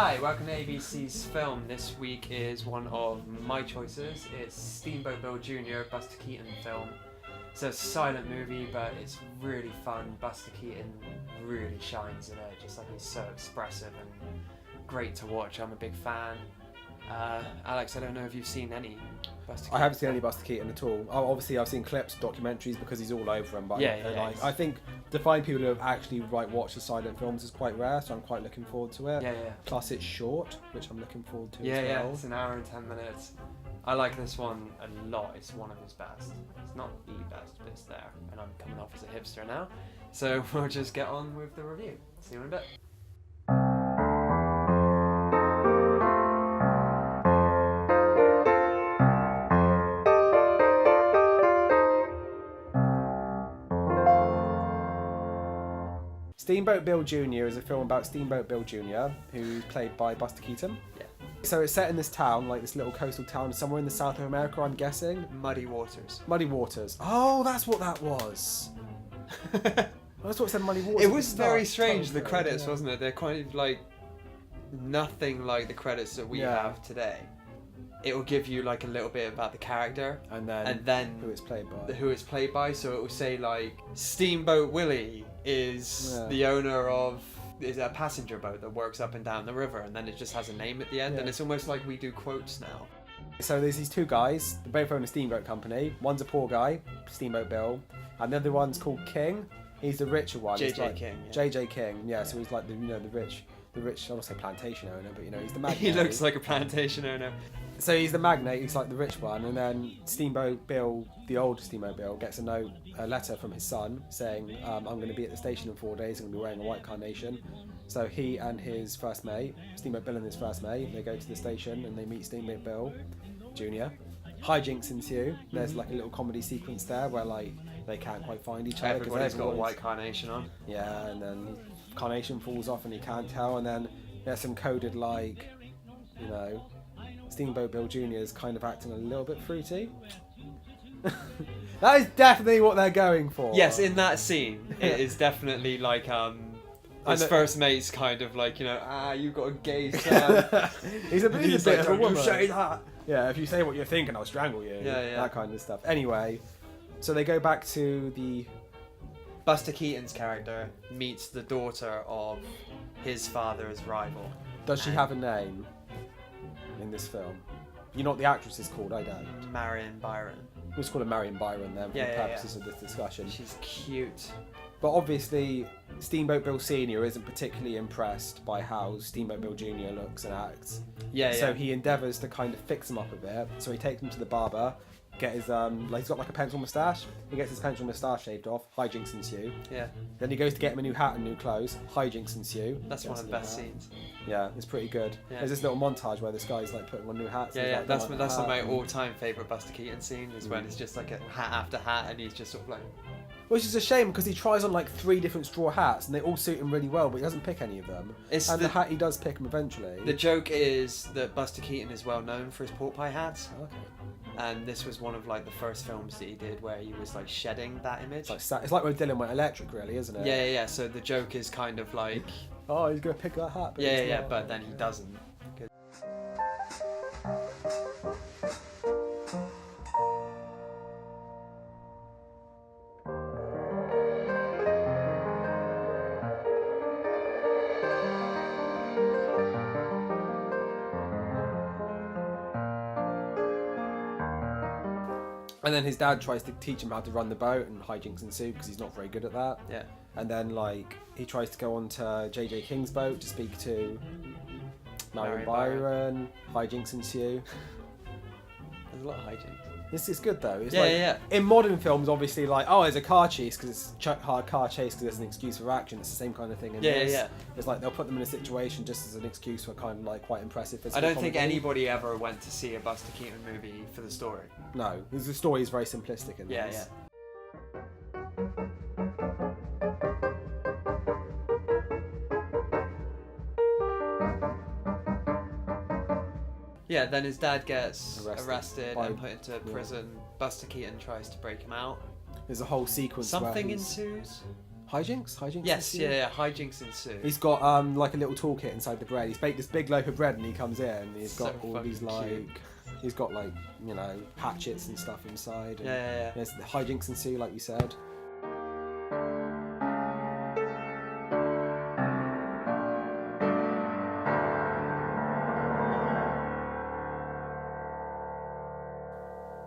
Hi, welcome to ABC's film. This week is one of my choices. It's Steamboat Bill Jr., Buster Keaton film. It's a silent movie, but it's really fun. Buster Keaton really shines in it, just like he's so expressive and great to watch. I'm a big fan. Alex, I don't know if you've seen any Buster Keaton. I haven't seen any Buster Keaton at all. Obviously, I've seen clips, documentaries, because he's all over them. But I think to find people who have actually watched the silent films is quite rare, so I'm quite looking forward to it. Yeah. Plus, it's short, which I'm looking forward to as Yeah, well. it's an hour and 10 minutes. I like this one a lot. It's one of his best. It's not the best, but it's there. And I'm coming off as a hipster now. So we'll just get on with the review. See you in a bit. Steamboat Bill Jr. is a film about Steamboat Bill Jr., who's played by Buster Keaton. Yeah. So it's set in this town, like this little coastal town, somewhere in the south of America, I'm guessing. Muddy Waters. Muddy Waters. Oh, that's what that was. That's what it said, Muddy Waters. It was very strange, the credits, wasn't it? They're kind of like nothing like the credits that we have today. It will give you like a little bit about the character and then who it's played by. So it will say like Steamboat Willie is the owner of a passenger boat that works up and down the river, and then it just has a name at the end, and it's almost like we do quotes now. So there's these two guys, they both own a steamboat company. One's a poor guy, Steamboat Bill, and the other one's called King. He's the richer one. JJ King. Yeah. JJ King, yeah. So he's like the rich. I don't say plantation owner, but he's the magnate. He looks like a plantation owner. So he's the magnate, he's like the rich one, and then Steamboat Bill, the old Steamboat Bill, gets a letter from his son saying, I'm going to be at the station in 4 days, I'm going to be wearing a white carnation. So he and his first mate, Steamboat Bill and his first mate, they go to the station and they meet Steamboat Bill Jr. Hijinks ensue. There's like a little comedy sequence there where like they can't quite find each other. Everybody's got a white carnation on. Yeah, and then carnation falls off and he can't tell, and then there's some coded like, Steamboat Bill Jr. is kind of acting a little bit fruity. That is definitely what they're going for. Yes, in that scene, it is definitely like his first mate's kind of like, you've got a gay son. he's a bit of a woman. You say that. Yeah, if you say what you're thinking, I'll strangle you. Yeah. That kind of stuff. Anyway, so they go back to the... Buster Keaton's character meets the daughter of his father's rival. Does she have a name in this film? You know what the actress is called? I don't. Marion Byron. Let's call her Marion Byron then for the purposes of this discussion. She's cute. But obviously, Steamboat Bill Sr. isn't particularly impressed by how Steamboat Bill Jr. looks and acts. So he endeavours to kind of fix him up a bit. So he takes him to the barber, get his he's got like a pencil moustache. He gets his pencil moustache shaved off. Hijinks ensue. Yeah. Then he goes to get him a new hat and new clothes. Hijinks ensue. That's one of the best scenes. Yeah, it's pretty good. Yeah. There's this little montage where this guy's like putting on new hats. Yeah. That's my all-time favourite Buster Keaton scene. Is when it's just like a hat after hat, and he's just sort of like. Which is a shame because he tries on like 3 different straw hats and they all suit him really well, but he doesn't pick any of them. The hat he does pick him eventually. The joke is that Buster Keaton is well known for his pork pie hats. Okay. And this was one of like the first films that he did where he was like shedding that image. It's like when Dylan went electric, really, isn't it? Yeah. So the joke is kind of like, oh, he's gonna pick that hat. But but then he doesn't. And then his dad tries to teach him how to run the boat, and hijinks ensue because he's not very good at that. Yeah. And then like he tries to go onto JJ King's boat to speak to Marion Byron. Hijinks ensue. There's a lot of hijinks. This is good though. It's in modern films, obviously, like, there's a car chase because it's hard car chase because there's an excuse for action. It's the same kind of thing in this. Yeah. It's like they'll put them in a situation just as an excuse for kind of like quite impressive physical I don't comedy. think anybody ever went to see a Buster Keaton movie for the story. No, the story is very simplistic in this. Yeah. Yeah, then his dad gets arrested and put into prison. Buster Keaton tries to break him out. There's a whole sequence Something ensues? Hijinks Yes, ensue? yeah, hijinks ensue. He's got like a little toolkit inside the bread. He's baked this big loaf of bread and he comes in and he's got So all these fucking cute. he's got like, you know, hatchets and stuff inside. And Yeah. there's the hijinks ensue, like you said.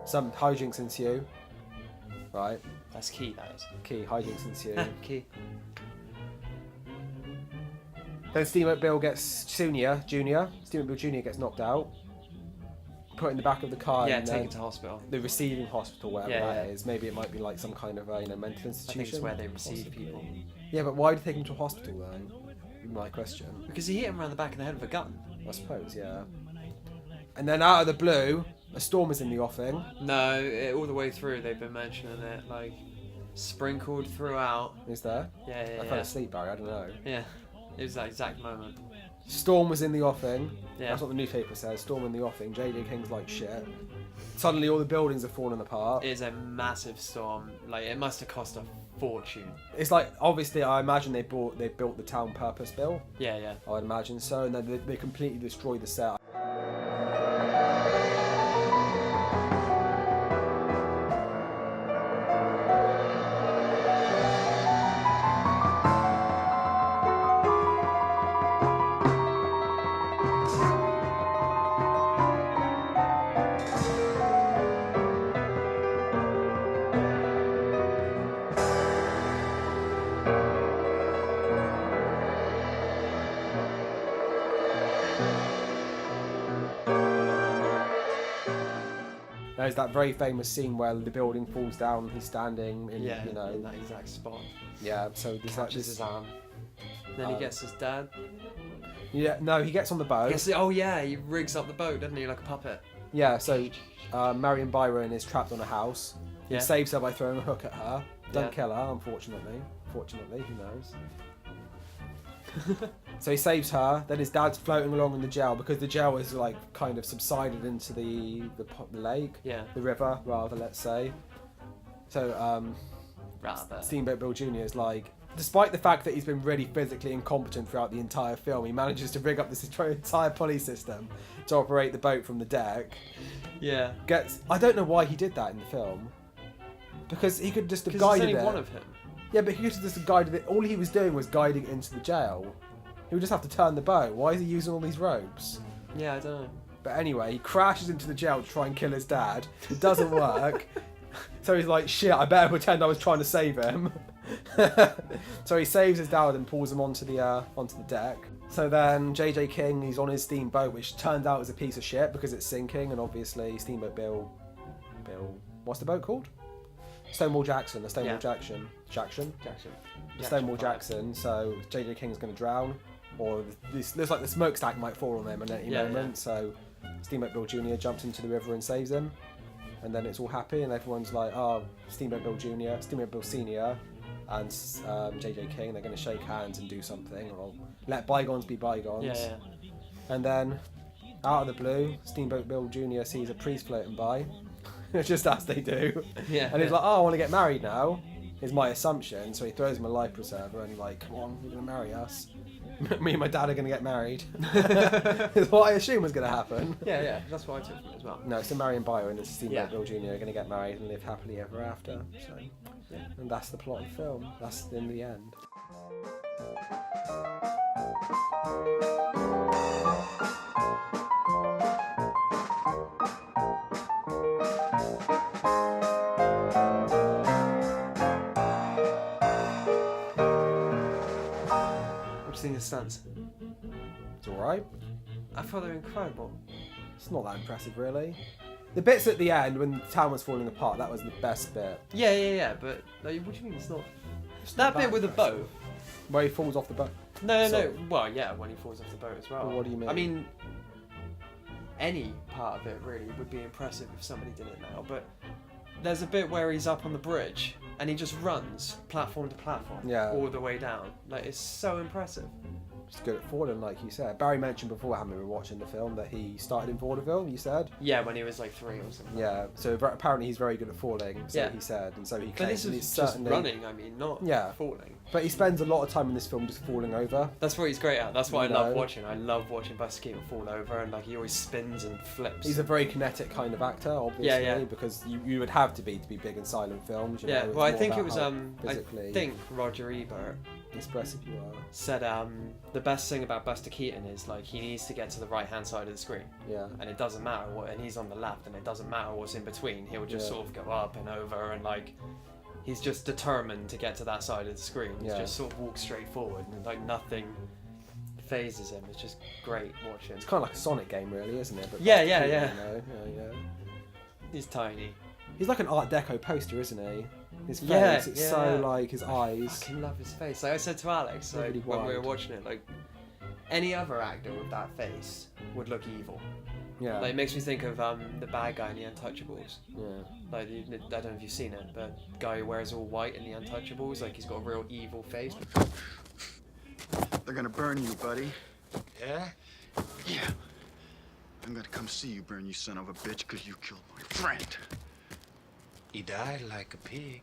Some hijinks ensue. Right. That's key, that is. Key, hijinks ensue. Key. Then Steamboat Bill gets Junior. Steamboat Bill Junior gets knocked out. Put in the back of the car. Yeah, and taken then to hospital. the receiving hospital, wherever Yeah, that yeah. is. Maybe it might be like some kind of mental I institution. think it's where they receive people. Yeah, but why do they take him to a hospital though? My question. Because he hit him around the back of the head with a gun. I suppose, yeah. And then out of the blue, a storm is in the offing. No, all the way through they've been mentioning it, like, sprinkled throughout. Is there? Yeah. I fell asleep, Barry. I don't know. Yeah, it was that exact moment. Storm was in the offing. Yeah. That's what the newspaper says. Storm in the offing. JJ King's like shit. Suddenly all the buildings are falling apart. It is a massive storm. Like, it must have cost a fortune. It's like, obviously, I imagine they built the town purpose bill. Yeah. I would imagine so, and then they completely destroy the set. There's that very famous scene where the building falls down and he's standing in, Yeah, you know. in that exact spot. Yeah, so there's like Catches this. his arm. Then he gets his dad. Yeah, no, he gets on the boat. Oh yeah, he rigs up the boat, doesn't he, like a puppet? Yeah, so Marion Byron is trapped on a house. Yeah. He saves her by throwing a hook at her. Don't Yeah. kill her, unfortunately. Fortunately, who knows? So he saves her. Then his dad's floating along in the jail because the jail is like kind of subsided into the lake, Yeah, the river rather, let's say. So rather. Steamboat Bill Jr. is like, despite the fact that he's been really physically incompetent throughout the entire film, he manages to rig up this entire pulley system to operate the boat from the deck. Yeah. I don't know why he did that in the film. Because he could just have Because guided there's only it. one of him. Yeah, but he could have just guided it. All he was doing was guiding it into the jail. He would just have to turn the boat. Why is he using all these ropes? Yeah, I don't know. But anyway, he crashes into the jail to try and kill his dad. It doesn't work. So he's like, shit, I better pretend I was trying to save him. So he saves his dad and pulls him onto the deck. So then JJ King, he's on his steamboat, which turned out as a piece of shit because it's sinking, and obviously Steamboat Bill, what's the boat called? Stonewall Jackson. The Stonewall Jackson. The Stonewall Jackson. So JJ King's going to drown, or this looks like the smokestack might fall on him at any moment. So Steamboat Bill Jr. jumps into the river and saves him, and then it's all happy, and everyone's like, "Oh, Steamboat Bill Jr., Steamboat Bill Senior, and JJ King. They're going to shake hands and do something, or let bygones be bygones." Yeah. And then, out of the blue, Steamboat Bill Jr. sees a priest floating by. Just as they do. Yeah. And he's like, oh, I want to get married now, is my assumption. So he throws him a life preserver and like, come on, you're going to marry us. Me and my dad are going to get married. Is what I assume was going to happen. Yeah, that's what I took from it as well. No, it's Marion Byron and Steamboat Yeah. Bill Jr. are going to get married and live happily ever after. So, and that's the plot of the film. That's in the end. What do you think of the stunts? It's alright. I thought they were incredible. It's not that impressive, really. The bits at the end when the town was falling apart, that was the best bit. Yeah, but like, what do you mean it's not? It's That not bit that with the impressive. boat. Where he falls off the boat. No. So- Well, yeah, when he falls off the boat as well. Well, what do you mean? I mean, any part of it really would be impressive if somebody did it now. But there's a bit where he's up on the bridge and he just runs platform to platform, Yeah. all the way down. Like, it's so impressive. just good at falling, like you said. Barry mentioned before, having been watching the film, that he started in vaudeville. You said. Yeah, when he was like 3 or something. Yeah, so apparently he's very good at falling. So he said, and so he But claims. this is just running. I mean, not falling. But he spends a lot of time in this film just falling over. That's what he's great at. That's what I love watching. I love watching Buster Keaton fall over, and like he always spins and flips. He's a very kinetic kind of actor, obviously, because you would have to be big in silent films. You know, well, I think it was physically. I think Roger Ebert expressive you are. said the best thing about Buster Keaton is like he needs to get to the right hand side of the screen. Yeah. And it doesn't matter what, and he's on the left, and it doesn't matter what's in between. He'll just sort of go up and over, and like he's just determined to get to that side of the screen. He's just sort of walks straight forward, and like nothing phases him. It's just great watching. It's kind of like a Sonic game, really, isn't it? But yeah. You know? Yeah. He's tiny. He's like an Art Deco poster, isn't he? His face, it's so like his eyes. I fucking love his face. Like I said to Alex, like, really when we were watching it, like any other actor with that face would look evil. Yeah. Like it makes me think of the bad guy in The Untouchables. Yeah. Like I don't know if you've seen it, but the guy who wears all white in The Untouchables, like he's got a real evil face. They're gonna burn you, buddy. Yeah? Yeah. I'm gonna come see you burn, you son of a bitch, because you killed my friend. He died like a pig.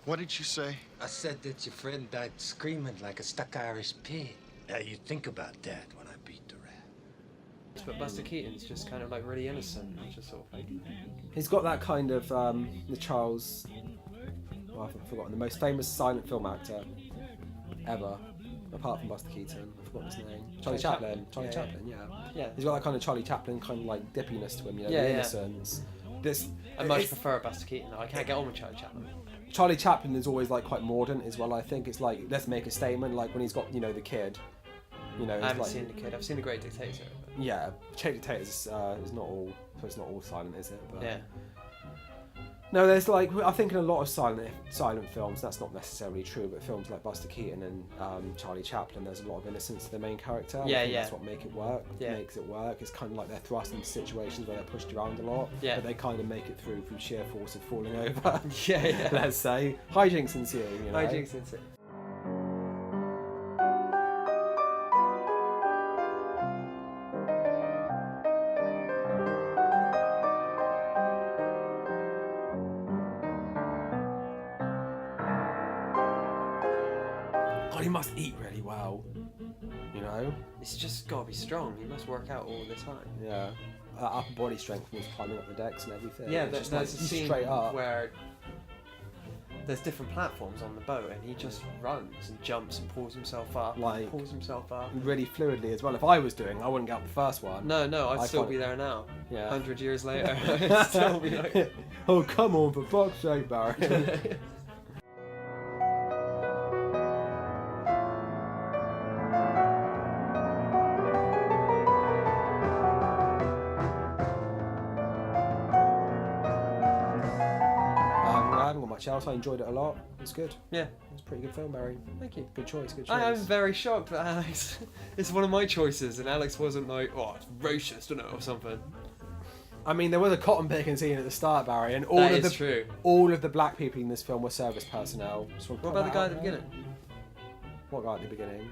What did you say? I said that your friend died screaming like a stuck Irish pig. Now you think about that when I beat the rat. But Buster Keaton's just kind of like really innocent. He's just sort of like... He's got that kind of the Charles. Well, I've forgotten the most famous silent film actor ever, apart from Buster Keaton. I've forgotten his name. Charlie Chaplin. Charlie Chaplin. Yeah. He's got that kind of Charlie Chaplin kind of like dippiness to him. You know, the innocence. I much prefer Buster Keaton though. I can't get on with Charlie Chaplin. Charlie Chaplin is always like quite mordant as well. I think it's like, let's make a statement. Like when he's got the kid. I haven't seen the kid. I've seen The Great Dictator. But... Yeah, Great Dictator is not all. So it's not all silent, is it? But, yeah. No, there's like, I think in a lot of silent films, that's not necessarily true, but films like Buster Keaton and Charlie Chaplin, there's a lot of innocence to the main character. That's what makes it work. It's kind of like they're thrust into situations where they're pushed around a lot, but they kind of make it through sheer force of falling over. Let's say hijinks ensue. Hijinks ensue. He must eat really well, It's just got to be strong. He must work out all the time. Yeah, upper body strength from his climbing up the decks and everything. Yeah, there's a scene straight up where there's different platforms on the boat, and he just runs and jumps and pulls himself up, really fluidly as well. If I was doing, I wouldn't get up the first one. No, I'd still be there now. Yeah, 100 years later, I'd still be like, oh come on, for fuck's sake, Barry. Else. I enjoyed it a lot. It's good. Yeah, it's a pretty good film, Barry. Thank you. Good choice. I'm very shocked that Alex. It's one of my choices, and Alex wasn't like, oh, it's racist, isn't it, or something. I mean, there was a cotton picking scene at the start, Barry, and all of the black people in this film were service personnel. What about the guy at the beginning? What guy at the beginning?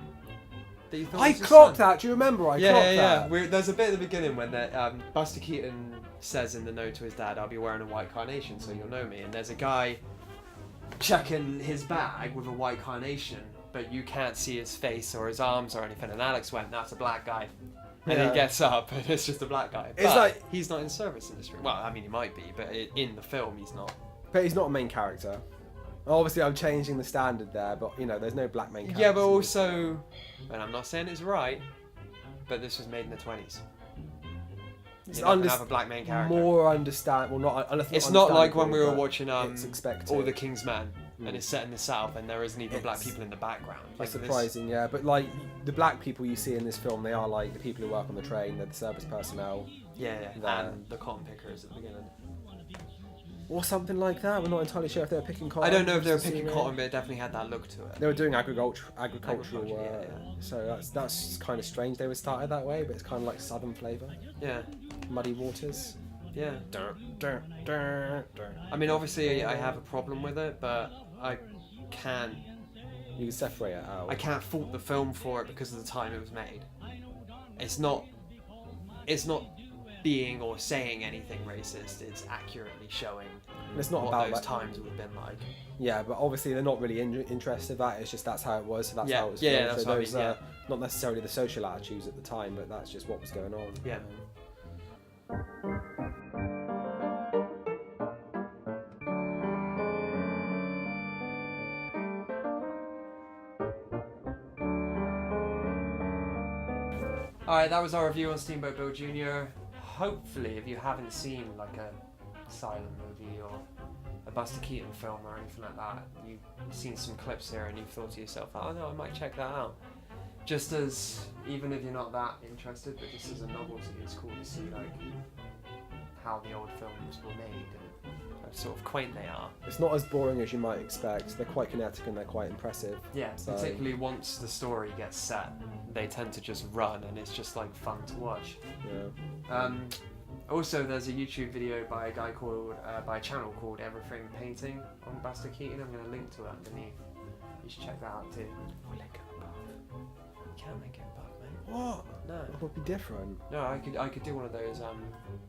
I clocked that. Do you remember? I clocked that. There's a bit at the beginning when Buster Keaton says in the note to his dad, "I'll be wearing a white carnation, so you'll know me." And there's a guy checking his bag with a white carnation, but you can't see his face or his arms or anything. And Alex went, "That's a black guy." And he gets up, and it's just a black guy. But he's not in service industry. Well, I mean, he might be, but in the film, he's not. But he's not a main character. Obviously, I'm changing the standard there, but there's no black main character. Yeah, but also, and I'm not saying it's right, but this was made in the 20s. You're not gonna have a black main character. More understand. Well, it's not like when we were watching All the King's Men, and it's set in the South, and there isn't even black people in the background. That's surprising, yeah. But like the black people you see in this film, they are like the people who work on the train, they're the service personnel. Yeah, and the cotton pickers at the beginning. Or something like that. We're not entirely sure if they were picking cotton. I don't know if they were picking cotton, but it definitely had that look to it. They were doing agricultural work. Yeah. So that's kind of strange they were started that way, but it's kind of like southern flavour. Yeah. Muddy waters. Yeah. I mean, obviously I have a problem with it, but I can't You can separate it out. I can't fault the film for it because of the time it was made. It's not being or saying anything racist. It's accurately showing It's not what about those that. times would have been like. Yeah, but obviously they're not really interested in that. It's just that's how it was. So that's Yeah, how it was. yeah, filmed. that's so what I those mean, yeah. not necessarily the social attitudes at the time, but that's just what was going on. Yeah. Alright, that was our review on Steamboat Bill Jr. Hopefully, if you haven't seen like a silent movie or a Buster Keaton film or anything like that, you've seen some clips here and you've thought to yourself, oh no, I might check that out. Just as, even if you're not that interested, but just as a novelty, it's cool to see like how the old films were made and how sort of quaint they are. It's not as boring as you might expect. They're quite kinetic and they're quite impressive. Yeah, So- particularly once the story gets set, they tend to just run and it's just like fun to watch. Yeah. Also, there's a YouTube video by a guy called, by a channel called Everything Painting on Buster Keaton. I'm going to link to it underneath. You should check that out too. We'll link it above. You can't make it above, mate. What? No. It would be different. No, I could do one of those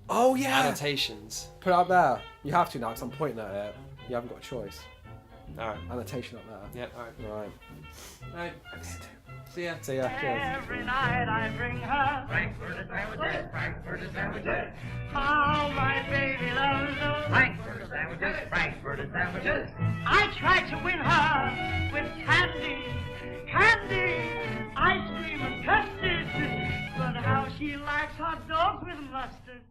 Oh yeah. annotations. Put it up there. You have to now because I'm pointing at it. You haven't got a choice. Alright. Annotation up there. Yep, alright. Right. Alright. See ya. So yeah. Cheers. Every night I bring her Frankfurt sandwiches, Frankfurt sandwiches. How my baby loves those Frankfurt sandwiches, Frankfurt sandwiches. I try to win her with candy, ice cream and custard. But how she likes hot dogs with mustard.